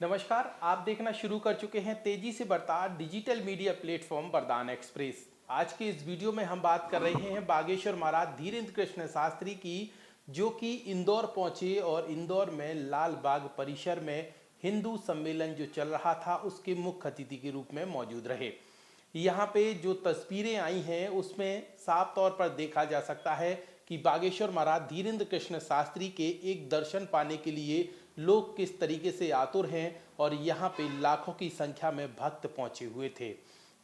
नमस्कार, आप देखना शुरू कर चुके हैं तेजी से बढ़ता डिजिटल मीडिया प्लेटफॉर्म वरदान एक्सप्रेस। आज के इस वीडियो में हम बात कर रहे हैं बागेश्वर महाराज धीरेन्द्र कृष्ण शास्त्री की, जो कि इंदौर पहुंचे और इंदौर में लाल बाग परिसर में हिंदू सम्मेलन जो चल रहा था उसके मुख्य अतिथि के रूप में मौजूद रहे। यहाँ पे जो तस्वीरें आई हैं उसमें साफ तौर पर देखा जा सकता है कि बागेश्वर महाराज धीरेन्द्र कृष्ण शास्त्री के एक दर्शन पाने के लिए लोग किस तरीके से आतुर हैं और यहाँ पे लाखों की संख्या में भक्त पहुंचे हुए थे।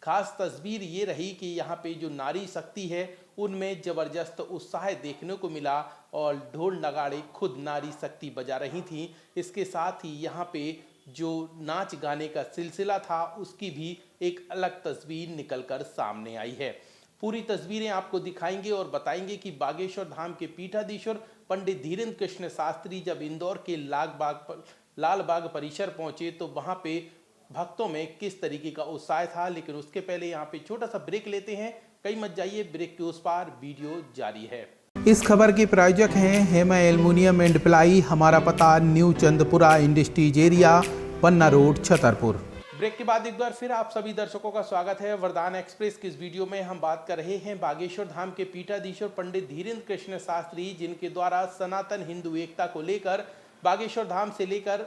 खास तस्वीर ये रही कि यहाँ पे जो नारी शक्ति है उनमें जबरदस्त उत्साह देखने को मिला और ढोल नगाड़े खुद नारी शक्ति बजा रही थी। इसके साथ ही यहाँ पे जो नाच गाने का सिलसिला था उसकी भी एक अलग तस्वीर निकलकर सामने आई है। पूरी तस्वीरें आपको दिखाएंगे और बताएंगे कि बागेश्वर धाम के पीठाधीश्वर पंडित धीरेन्द्र कृष्ण शास्त्री जब इंदौर के लाल बाग परिसर पहुंचे तो वहां पे भक्तों में किस तरीके का उत्साह था। लेकिन उसके पहले यहाँ पे छोटा सा ब्रेक लेते हैं, कहीं मत जाइए, ब्रेक के उस पार वीडियो जारी है। इस खबर के प्रायोजक हैं हेमा एल्युमिनियम एंड प्लाई। हमारा पता न्यू चंदपुरा इंडस्ट्रीज एरिया, पन्ना रोड, छतरपुर। ब्रेक के बाद एक बार फिर आप सभी दर्शकों का स्वागत है वरदान एक्सप्रेस की इस वीडियो में। हम बात कर रहे हैं बागेश्वर धाम के पीठाधीश्वर पंडित धीरेन्द्र कृष्ण शास्त्री, जिनके द्वारा सनातन हिंदू एकता को लेकर बागेश्वर धाम से लेकर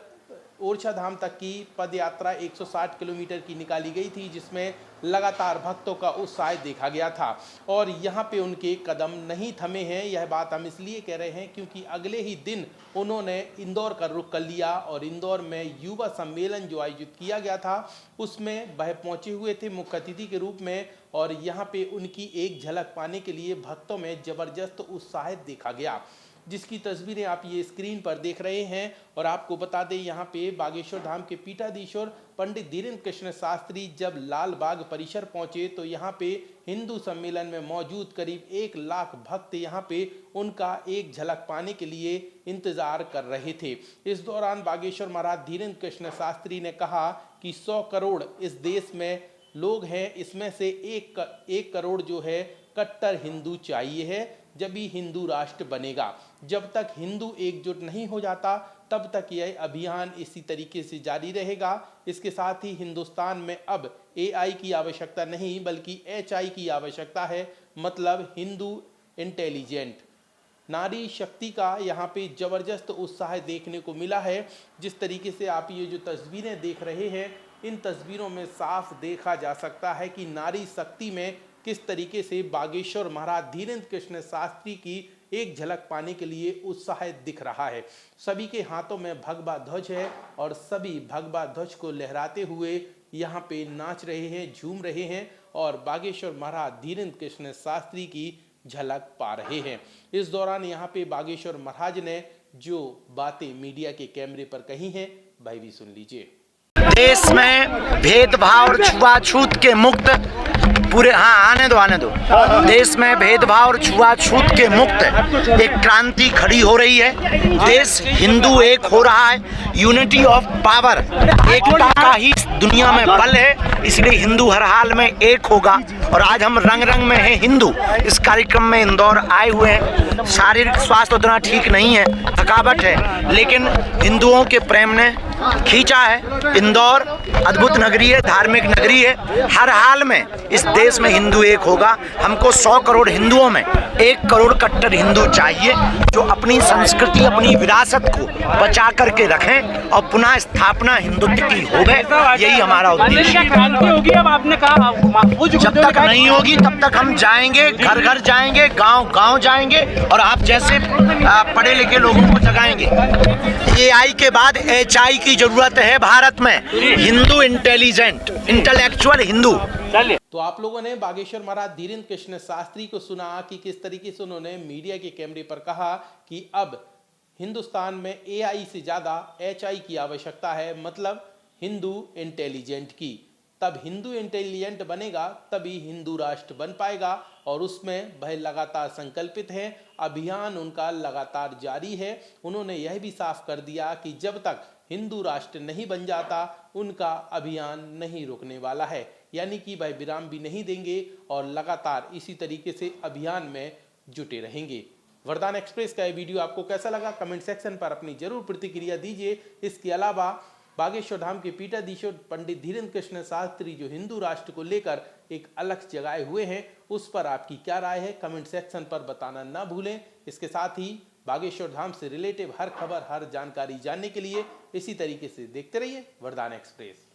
ओरछा धाम तक की पद यात्रा 160 किलोमीटर की निकाली गई थी, जिसमें लगातार भक्तों का उत्साह देखा गया था। और यहाँ पे उनके कदम नहीं थमे हैं। यह बात हम इसलिए कह रहे हैं क्योंकि अगले ही दिन उन्होंने इंदौर का रुख कर लिया और इंदौर में युवा सम्मेलन जो आयोजित किया गया था उसमें वह पहुंचे हुए थे मुख्य अतिथि के रूप में। और यहाँ पे उनकी एक झलक पाने के लिए भक्तों में जबरदस्त उत्साह देखा गया, जिसकी तस्वीरें आप ये स्क्रीन पर देख रहे हैं। और आपको बता दें, यहाँ पे बागेश्वर धाम के पीठाधीश्वर पंडित धीरेन्द्र कृष्ण शास्त्री जब लाल बाग परिसर पहुंचे तो यहाँ पे हिंदू सम्मेलन में मौजूद करीब 1 लाख भक्त यहाँ पे उनका एक झलक पाने के लिए इंतजार कर रहे थे। इस दौरान बागेश्वर महाराज धीरेन्द्र कृष्ण शास्त्री ने कहा कि 100 करोड़ इस देश में लोग हैं, इसमें से एक करोड़ जो है कट्टर हिंदू चाहिए है, जब भी हिंदू राष्ट्र बनेगा। जब तक हिंदू एकजुट नहीं हो जाता तब तक यह अभियान इसी तरीके से जारी रहेगा। इसके साथ ही हिंदुस्तान में अब AI की आवश्यकता नहीं बल्कि HI की आवश्यकता है, मतलब हिंदू इंटेलिजेंट। नारी शक्ति का यहाँ पे जबरदस्त उत्साह देखने को मिला है। जिस तरीके से आप ये जो तस्वीरें देख रहे हैं, इन तस्वीरों में साफ देखा जा सकता है कि नारी शक्ति में किस तरीके से बागेश्वर महाराज धीरेन्द्र कृष्ण शास्त्री की एक झलक पाने के लिए उत्साह दिख रहा है। सभी के हाथों में भगवा ध्वज है और सभी भगवा ध्वज को लहराते हुए यहाँ पे नाच रहे हैं, झूम रहे हैं और बागेश्वर महाराज धीरेन्द्र कृष्ण शास्त्री की झलक पा रहे हैं। इस दौरान यहाँ पे बागेश्वर महाराज ने जो बातें मीडिया के कैमरे पर कही हैं, भाई भी सुन लीजिए। देश में भेदभाव और छुआछूत के मुक्त पूरे आने दो देश में भेदभाव और छुआछूत के मुक्त एक क्रांति खड़ी हो रही है। देश हिंदू एक हो रहा है। यूनिटी ऑफ पावर, एकता का ही दुनिया में बल है, इसलिए हिंदू हर हाल में एक होगा। और आज हम रंग रंग में हैं हिंदू। इस कार्यक्रम में इंदौर आए हुए हैं। शारीरिक स्वास्थ्य उतना ठीक नहीं है, थकावट है, लेकिन हिंदुओं के प्रेम ने खींचा है। इंदौर अद्भुत नगरी है, धार्मिक नगरी है। हर हाल में इस देश में हिंदू एक होगा। हमको 100 करोड़ हिंदुओं में 1 करोड़ कट्टर हिंदू चाहिए, जो अपनी संस्कृति, अपनी विरासत को बचा करके रखें और पुनः स्थापना हिंदुत्व की होवे। यही हमारा उद्देश्य है। क्रांति होगी, अब आपने कहा जब तक नहीं होगी तब तक हम जाएंगे, घर घर जाएंगे, गांव गांव जाएंगे और आप जैसे पढ़े लिखे लोगों को जगाएंगे। AI के बाद HI की जरूरत है भारत में। Hindu intelligent, intellectual Hindu. तो आप लोगों ने बागेश्वर महाराज धीरेन्द्र कृष्ण शास्त्री को सुना कि किस तरीके से उन्होंने मीडिया के कैमरे पर कहा कि अब हिंदुस्तान में AI से ज्यादा HI की आवश्यकता है, मतलब हिंदू इंटेलिजेंट की। तब हिंदू इंटेलिजेंट बनेगा तभी हिंदू राष्ट्र बन पाएगा और उसमें वह लगातार संकल्पित हैं। अभियान उनका लगातार जारी है। उन्होंने यह भी साफ कर दिया कि जब तक हिंदू राष्ट्र नहीं बन जाता उनका अभियान नहीं रुकने वाला है, यानी कि वह विराम भी नहीं देंगे और लगातार इसी तरीके से अभियान में जुटे रहेंगे। वरदान एक्सप्रेस का ये वीडियो आपको कैसा लगा, कमेंट सेक्शन पर अपनी जरूर प्रतिक्रिया दीजिए। इसके अलावा बागेश्वर धाम के पीठाधीश्वर पंडित धीरेन्द्र कृष्ण शास्त्री जो हिंदू राष्ट्र को लेकर एक अलग जगाए हुए हैं, उस पर आपकी क्या राय है कमेंट सेक्शन पर बताना ना भूलें। इसके साथ ही बागेश्वर धाम से रिलेटिव हर खबर, हर जानकारी जानने के लिए इसी तरीके से देखते रहिए वरदान एक्सप्रेस।